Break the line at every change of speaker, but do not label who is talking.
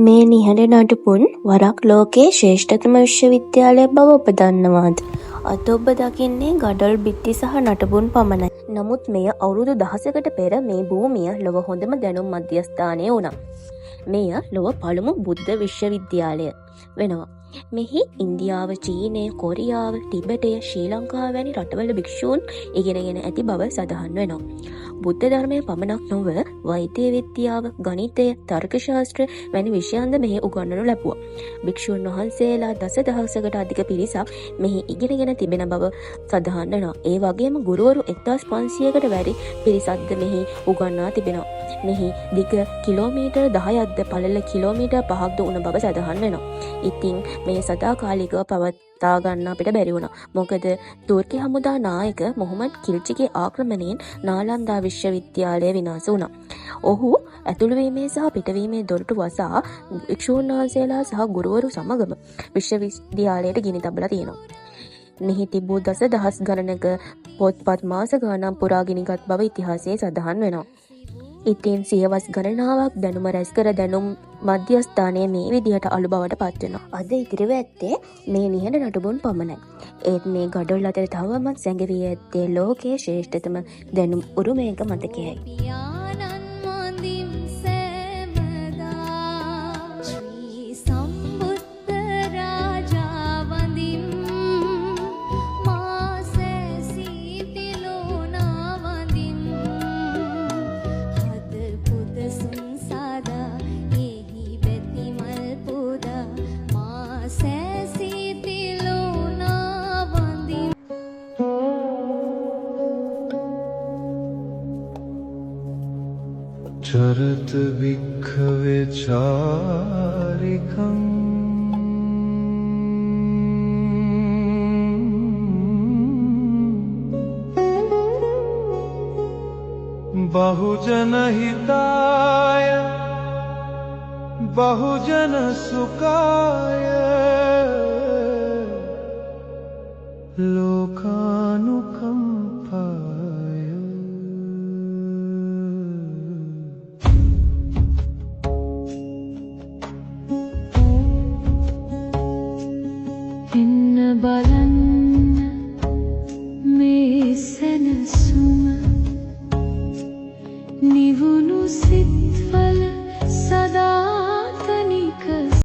මේ නිහඬ නටුපුන් වරක් ලෝකයේ ශ්‍රේෂ්ඨතම විශ්වවිද්‍යාලය බව ඔබ දන්නවාද? අද ඔබ දකින්නේ ගඩොල් බිත්ති සහ නටබුන් පමණයි. නමුත් මෙය අවුරුදු දහසකට පෙර මේ භූමිය ලොව හොඳම දැනුම් මධ්‍යස්ථානය වුණා. මෙය ලොව පළමු බුද්ධ විශ්වවිද්‍යාලය වෙනවා. මෙහි ඉන්දියාව, චීනය, කොරියාව, ටිබෙටය, ශ්‍රී ලංකාව වැනි රටවල භික්ෂූන් ඉගෙනගෙන ඇති බව සඳහන් වෙනවා. බුද්ධ ධර්මය පමණක් නොව වෛද්‍ය විද්‍යාව, ගණිතය, තර්ක ශාස්ත්‍ර වැනි විෂයන්ද මෙහි උගන්වනු ලැබුවා. භික්ෂූන් වහන්සේලා දසදහසකට අධික පිරිසක් මෙහි ඉගෙනගෙන තිබෙන බව සඳහන් වෙනවා. ඒ වගේම ගුරුවරු 1500කට වැඩි පිරිසක්ද මෙහි උගන්වා තිබෙනවා. මෙහි දිග කිලෝමීටර් 10ක්ද පළල කිලෝමීටර් 5ක්ද වුණ බව සඳහන් වෙනවා. ඉතින් මේ සදාකාලිකව පවත්වා ගන්න අපිට බැරි වුණා. මොකද තුර්කි හමුදා නායක මොහොමඩ් කිල්චිගේ ආක්‍රමණයෙන් නාලන්දා විශ්වවිද්‍යාලය විනාශ වුණා. ඔහු ඇතුළුවීමේ සහ පිටවීමේ දොරටු වසා භික්ෂූන් වහන්සේලා සහ ගුරුවරු සමගම විශ්වවිද්‍යාලයට ගිනි තබලා තියෙනවා. මෙහි තිබූ දසදහස් ගණනක පොත්පත් මාස ගණන් පුරා ගිනිගත් බව ඉතිහාසයේ සඳහන් වෙනවා. ඉතින් සියවස් ගණනාවක් දැනුම රැස් කර දැනුම් මධ්‍යස්ථානය මේ විදිහට අලු බවට පත් වෙනවා. අද ඉතිරිව ඇත්තේ මේ නිහඬ නටබුන් පමණයි. ඒත් මේ ගඩොල් අතර තවමත් සැඟවී ඇත්තේ ලෝකයේ ශ්‍රේෂ්ඨතම දැනුම් උරුමයක මතකයයි.
චරත වික්ඛවේ චාරිකං බහුජන හිතාය බහුජන සුඛාය ලෝකානුකම්පාය.
බලන්න